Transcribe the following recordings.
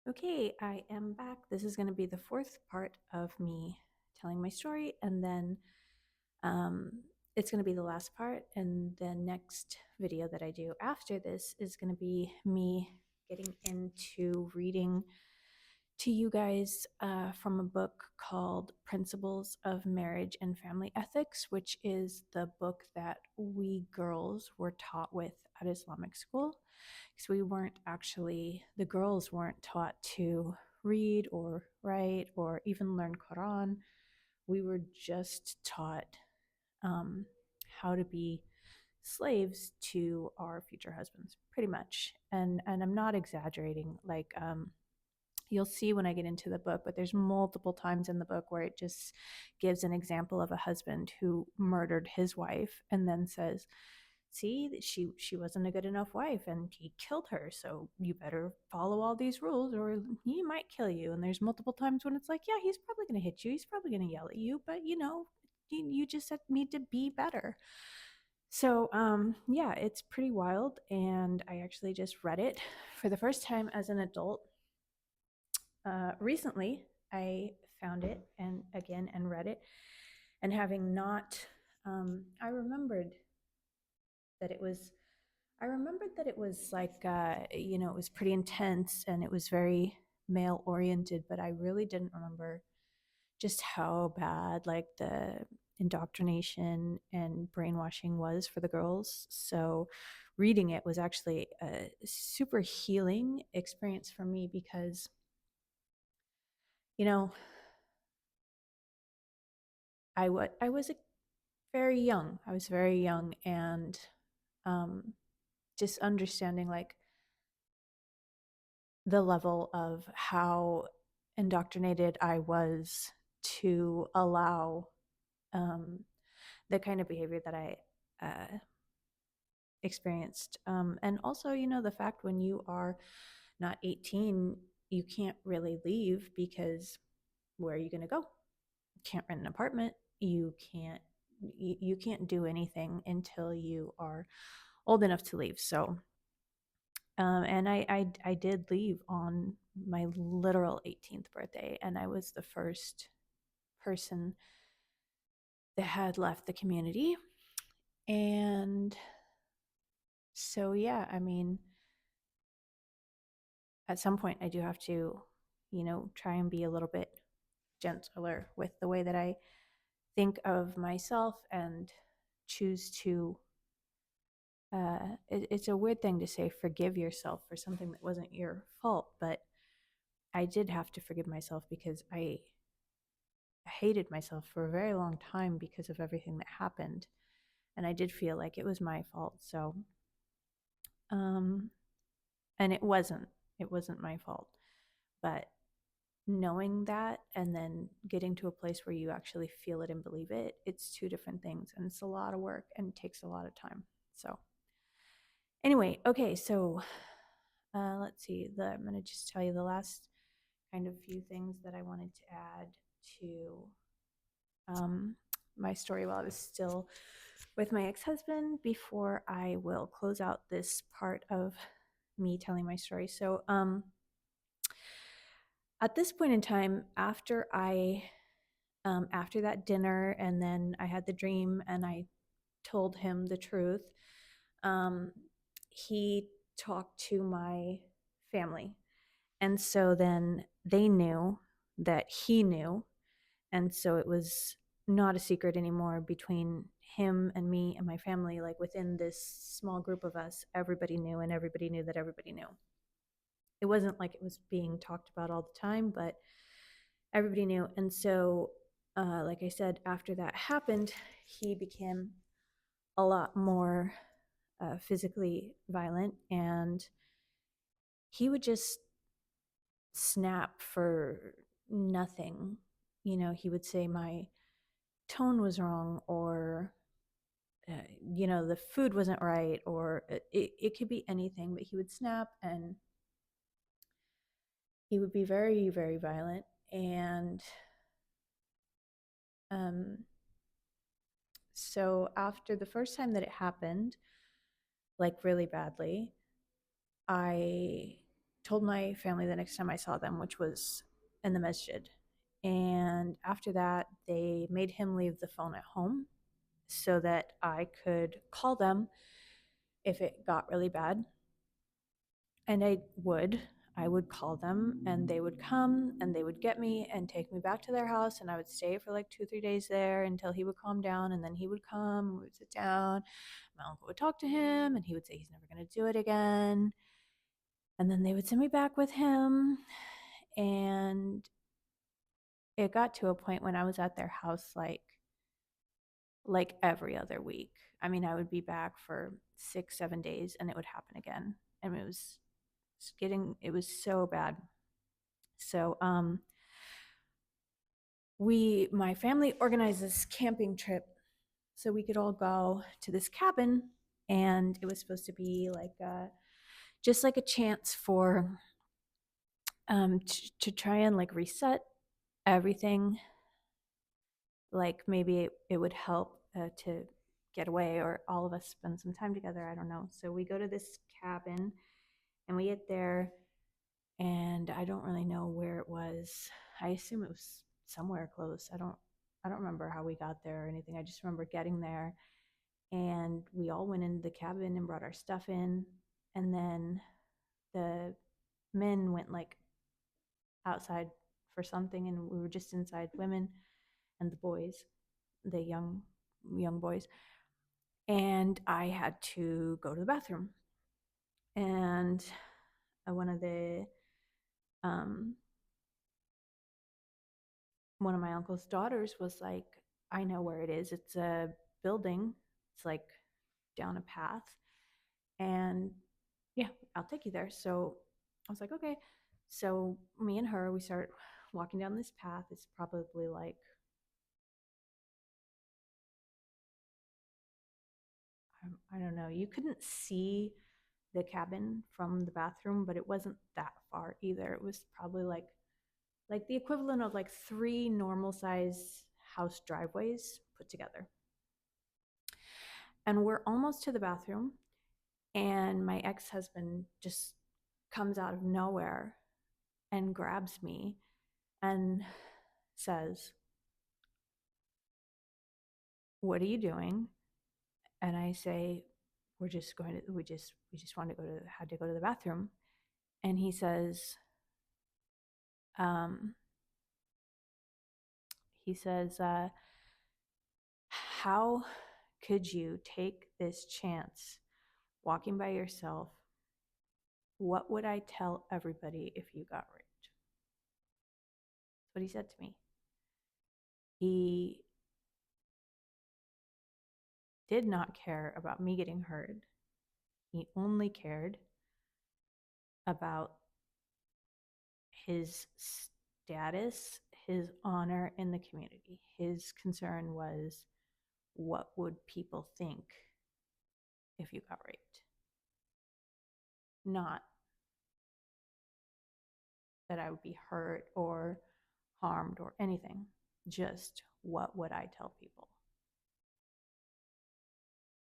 Okay, I am back. This is going to be the fourth part of me telling my story, and then um, it's going to be the last part. And the next video that I do after this is going to be me getting into reading to you guys from a book called Principles of Marriage and Family Ethics, which is the book that we girls were taught with at Islamic school. Because the girls weren't taught to read or write or even learn Quran. We were just taught um, how to be slaves to our future husbands, pretty much. And I'm not exaggerating. You'll see when I get into the book, but there's multiple times in the book where it just gives an example of a husband who murdered his wife and then says, see, she wasn't a good enough wife and he killed her, so you better follow all these rules or he might kill you. And there's multiple times when it's like, yeah, he's probably going to hit you, he's probably going to yell at you, but you just need to be better. So yeah, it's pretty wild, and I actually just read it for the first time as an adult recently. I found it and read it, and having not, I remembered that it was. I remembered that it was it was pretty intense and it was very male oriented, but I really didn't remember just how bad like the indoctrination and brainwashing was for the girls. So reading it was actually a super healing experience for me because, you know, I was very young. I was very young, and um, just understanding like the level of how indoctrinated I was to allow um, the kind of behavior that I experienced. And also, the fact when you are not 18, you can't really leave because where are you going to go? You can't rent an apartment. You can't do anything until you are old enough to leave. So and I did leave on my literal 18th birthday, and I was the first person that had left the community. And so, yeah, I mean, at some point, I do have to, try and be a little bit gentler with the way that I think of myself and choose to. It's a weird thing to say, forgive yourself for something that wasn't your fault, but I did have to forgive myself because I hated myself for a very long time because of everything that happened. And I did feel like it was my fault. So, um, and it wasn't my fault. But knowing that and then getting to a place where you actually feel it and believe it, it's two different things. And it's a lot of work and takes a lot of time. So, anyway, okay. So, let's see. I'm going to just tell you the last kind of few things that I wanted to add to um, my story while I was still with my ex husband before I will close out this part of me telling my story. So, at this point in time, after that dinner, and then I had the dream and I told him the truth, um, he talked to my family. And so then they knew that he knew. And so it was not a secret anymore between him and me and my family. Like within this small group of us, everybody knew, and everybody knew that everybody knew. It wasn't like it was being talked about all the time, but everybody knew. And so, like I said, after that happened, he became a lot more physically violent, and he would just snap for nothing. He would say my tone was wrong, or the food wasn't right, or it could be anything, but he would snap and he would be very, very violent. And um, so after the first time that it happened, like really badly, I told my family the next time I saw them, which was in the masjid. And after that, they made him leave the phone at home so that I could call them if it got really bad. And I would call them and they would come and they would get me and take me back to their house. And I would stay for like 2 or 3 days there until he would calm down. And then he would come and we would sit down. My uncle would talk to him and he would say he's never going to do it again. And then they would send me back with him. And it got to a point when I was at their house like every other week. I mean, I would be back for 6, 7 days and it would happen again. And it was so bad. So my family organized this camping trip so we could all go to this cabin, and it was supposed to be like just like a chance for to try and like reset everything. Like maybe it would help to get away, or all of us spend some time together. I don't know. So we go to this cabin and we get there, and I don't really know where it was. I assume it was somewhere close. I don't remember how we got there or anything. I just remember getting there and we all went into the cabin and brought our stuff in, and then the men went like outside for something and we were just inside, women and the boys, the young boys, and I had to go to the bathroom. And one of the um one of my uncle's daughters was like, I know where it is. It's a building. It's like down a path. And yeah, I'll take you there. So I was like, okay. So me and her, we start walking down this path. It's probably like, I don't know, you couldn't see the cabin from the bathroom, but it wasn't that far either. It was probably like the equivalent of like 3 normal size house driveways put together. And we're almost to the bathroom, and my ex-husband just comes out of nowhere and grabs me and says, "What are you doing?" And I say, we just wanted to had to go to the bathroom. And he says, um, he says, how could you take this chance walking by yourself? What would I tell everybody if you got raped? That's what he said to me. He did not care about me getting hurt. He only cared about his status, his honor in the community. His concern was, what would people think if you got raped? Not that I would be hurt or harmed or anything. Just, what would I tell people?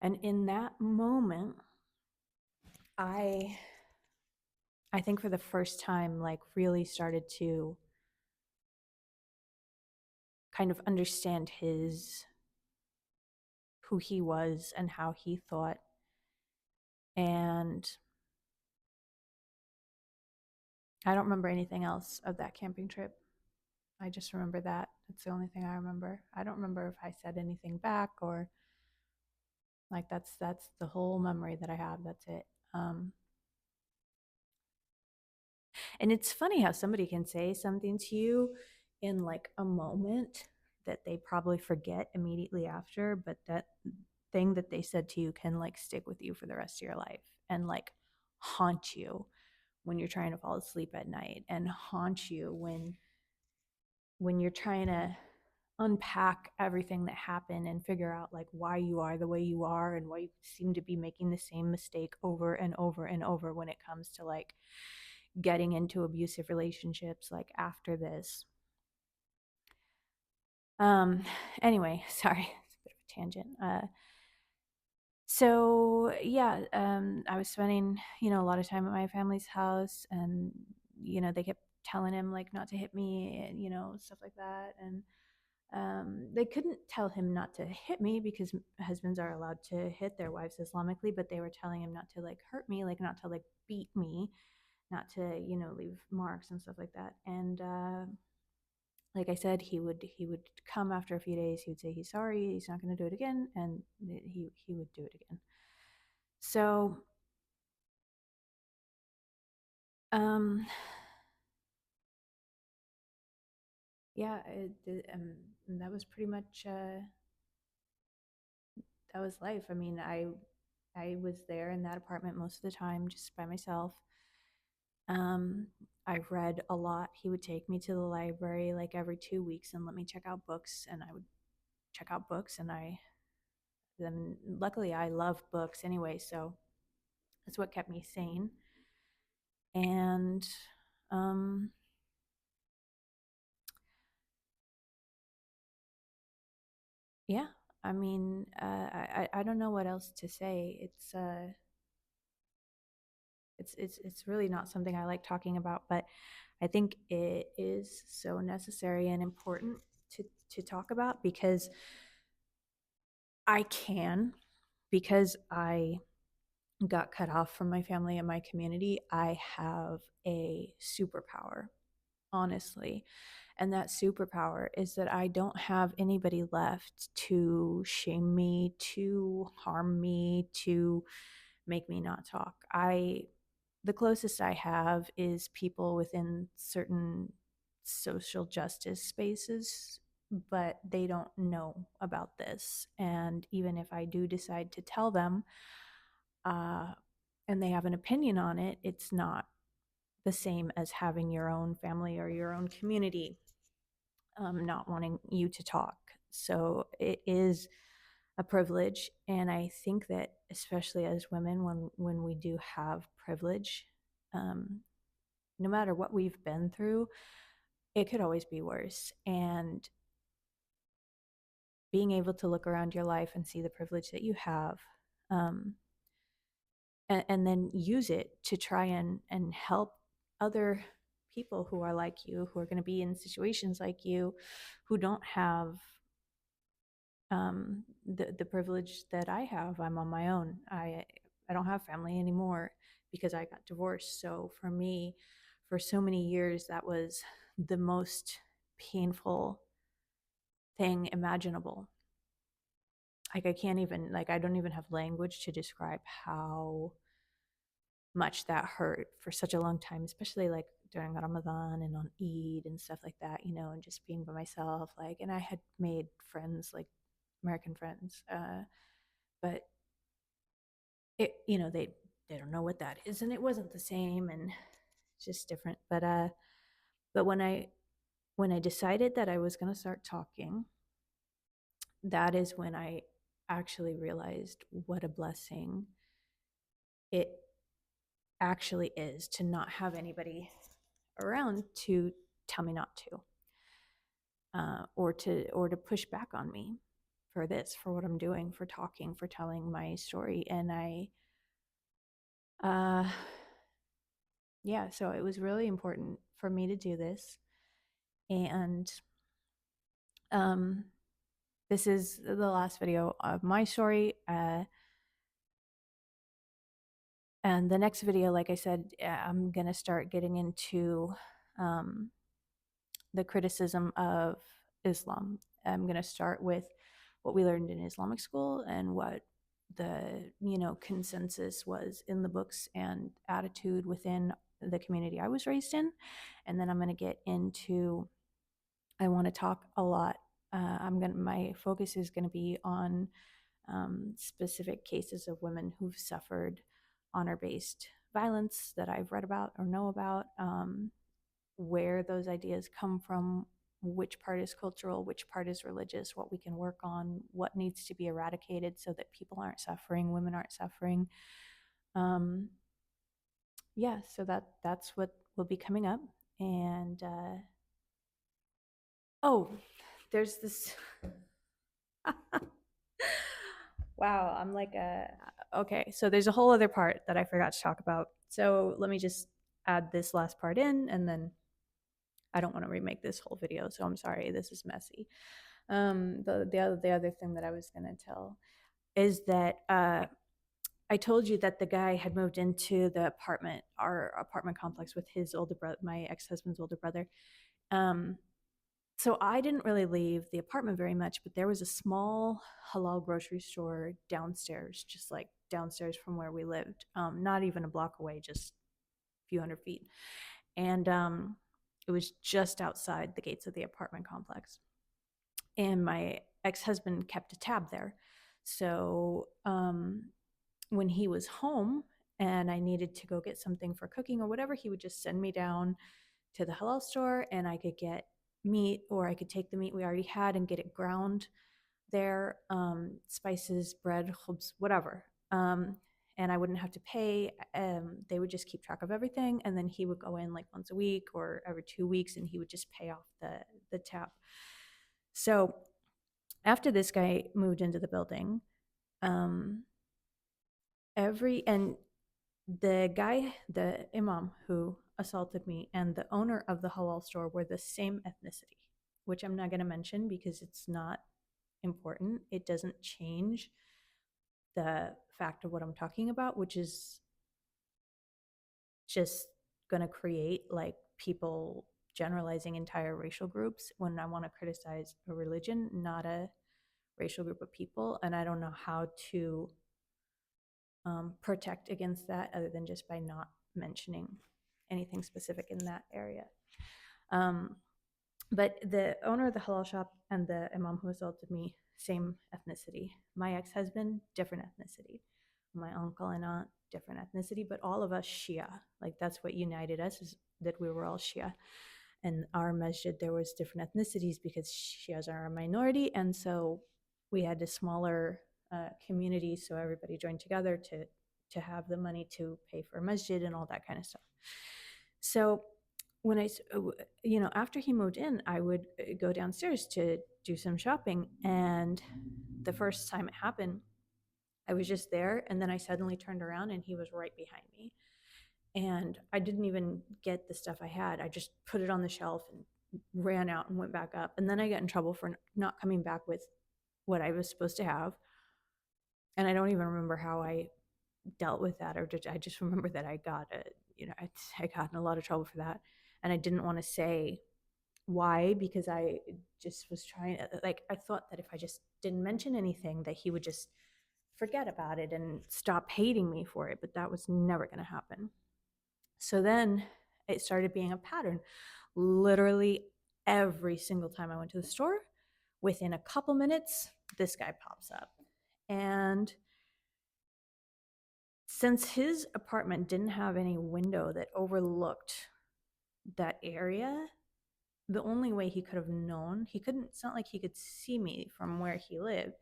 And in that moment, I think for the first time, like, really started to kind of understand who he was and how he thought. And I don't remember anything else of that camping trip. I just remember that. It's the only thing I remember. I don't remember if I said anything back, or like, that's the whole memory that I have. That's it. And it's funny how somebody can say something to you in like a moment that they probably forget immediately after, but that thing that they said to you can like stick with you for the rest of your life and like haunt you when you're trying to fall asleep at night, and haunt you when you're trying to unpack everything that happened and figure out like why you are the way you are and why you seem to be making the same mistake over and over and over when it comes to like getting into abusive relationships like after this. Um anyway, sorry, it's a bit of a tangent. So yeah, I was spending, a lot of time at my family's house, and they kept telling him like not to hit me, and stuff like that. And they couldn't tell him not to hit me because husbands are allowed to hit their wives Islamically, but they were telling him not to like hurt me, like not to like beat me, not to leave marks and stuff like that. And like I said, he would come after a few days. He would say he's sorry, he's not going to do it again, and he would do it again. So um yeah, that was pretty much that was life. I mean, I was there in that apartment most of the time just by myself. Um, I read a lot. He would take me to the library like every 2 weeks and let me check out books, and I would check out books, and I then luckily I love books anyway, so that's what kept me sane. And um, yeah, I mean, I don't know what else to say. It's really not something I like talking about, but I think it is so necessary and important to talk about because I can, because I got cut off from my family and my community. I have a superpower, honestly. And that superpower is that I don't have anybody left to shame me, to harm me, to make me not talk. The closest I have is people within certain social justice spaces, but they don't know about this. And even if I do decide to tell them, uh, and they have an opinion on it, it's not the same as having your own family or your own community not wanting you to talk. So it is a privilege, and I think that especially as women, when we do have privilege, um, no matter what we've been through, it could always be worse. And being able to look around your life and see the privilege that you have, um, and then use it to try and help other people who are like you, who are going to be in situations like you, who don't have the privilege that I have. I'm on my own. I don't have family anymore because I got divorced. So for me, for so many years, that was the most painful thing imaginable. Like I can't even like I don't even have language to describe how much that hurt for such a long time, especially like during Ramadan and on Eid and stuff like that, and just being by myself. Like, and I had made friends, like American friends, but they don't know what that is, and it wasn't the same, and it's just different. But when I decided that I was going to start talking, that is when I actually realized what a blessing it actually is to not have anybody around to tell me not to, or to push back on me for this, for what I'm doing, for talking, for telling my story. And uh, yeah, so it was really important for me to do this. And um, this is the last video of my story. And the next video, like I said, I'm going to start getting into um, the criticism of Islam. I'm going to start with what we learned in Islamic school and what the consensus was in the books and attitude within the community I was raised in. And then I'm going to get into, I want to talk a lot. My focus is going to be on specific cases of women who've suffered honor-based violence that I've read about or know about, where those ideas come from, which part is cultural, which part is religious, what we can work on, what needs to be eradicated so that people aren't suffering, women aren't suffering. Um, yeah, so that's what will be coming up. And oh, there's this Wow, I'm like okay, so there's a whole other part that I forgot to talk about. So let me just add this last part in, and then I don't want to remake this whole video, so I'm sorry, this is messy. The other thing that I was gonna tell is that I told you that the guy had moved into the apartment, our apartment complex, with his older brother, my ex-husband's older brother. Um, so I didn't really leave the apartment very much, but there was a small halal grocery store downstairs, just like downstairs from where we lived, not even a block away, just a few hundred feet. And it was just outside the gates of the apartment complex. And my ex-husband kept a tab there. So when he was home and I needed to go get something for cooking or whatever, he would just send me down to the halal store and I could get meat, or I could take the meat we already had and get it ground there, spices, bread, khubz, whatever. And I wouldn't have to pay. They would just keep track of everything, and then he would go in like once a week or every 2 weeks, and he would just pay off the tab. So after this guy moved into the building, um, every and the guy, the imam who assaulted me, and the owner of the halal store were the same ethnicity, which I'm not going to mention because it's not important. It doesn't change the fact of what I'm talking about, which is just going to create like people generalizing entire racial groups when I want to criticize a religion, not a racial group of people. And I don't know how to protect against that other than just by not mentioning anything specific in that area. Um, but the owner of the halal shop and the imam who assaulted me, same ethnicity. My ex-husband, different ethnicity. My uncle and aunt, different ethnicity, but all of us Shia. Like that's what united us, is that we were all Shia. And our masjid, there was different ethnicities because Shias are a minority, and so we had a smaller community, so everybody joined together to have the money to pay for a masjid and all that kind of stuff. So when after he moved in, I would go downstairs to do some shopping, and the first time it happened, I was just there, and then I suddenly turned around and he was right behind me. And I didn't even get the stuff I had. I just put it on the shelf and ran out and went back up. And then I got in trouble for not coming back with what I was supposed to have. And I don't even remember how I dealt with that, or I just remember that I got I got in a lot of trouble for that. And I didn't want to say why, because I just was trying, like, I thought that if I just didn't mention anything, that he would just forget about it and stop hating me for it. But that was never going to happen. So then it started being a pattern. Literally every single time I went to the store, within a couple minutes, this guy pops up. And since his apartment didn't have any window that overlooked that area, the only way he could have known, it's not like he could see me from where he lived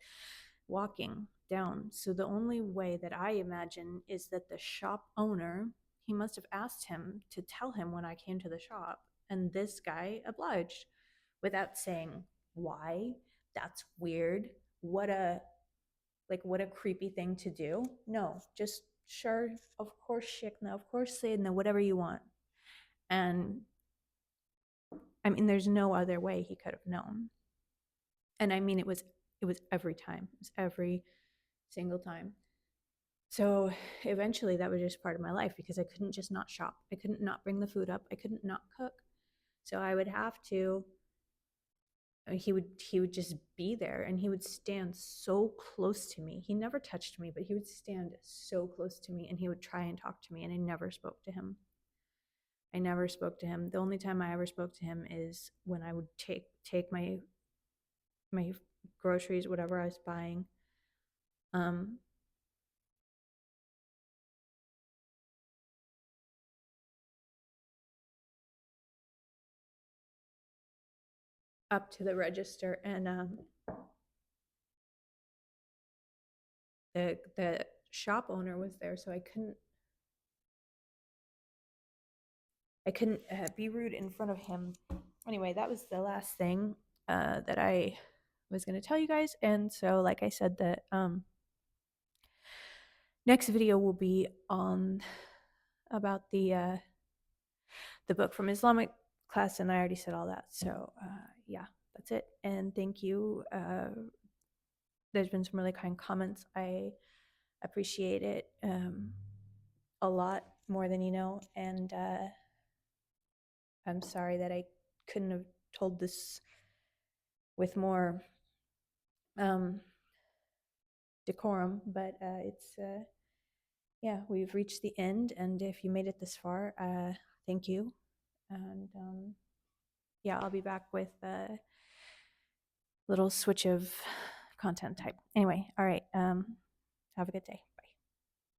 walking down. So the only way that I imagine is that the shop owner, he must have asked him to tell him when I came to the shop, and this guy obliged without saying why. That's weird. What a what a creepy thing to do. No, just sure, of course, Shikna, of course, Sayyidina, whatever you want. And I mean, there's no other way he could have known. And I mean, it was every time. It was every single time. So eventually that was just part of my life because I couldn't just not shop. I couldn't not bring the food up. I couldn't not cook. So I would have to he would just be there, and he would stand so close to me. He never touched me, but he would stand so close to me, and he would try and talk to me, and I never spoke to him. I never spoke to him. The only time I ever spoke to him is when I would take my groceries, whatever I was buying, um, up to the register, and the shop owner was there, so I couldn't be rude in front of him. Anyway, that was the last thing that I was going to tell you guys. And so, like I said, that next video will be on about the book from Islamic class, and I already said all that. So yeah, that's it. And thank you. There's been some really kind comments. I appreciate it a lot, more than you know. And I'm sorry that I couldn't have told this with more decorum, but it's yeah, we've reached the end. And if you made it this far, thank you. And yeah, I'll be back with a little switch of content type. Anyway, all right. Have a good day.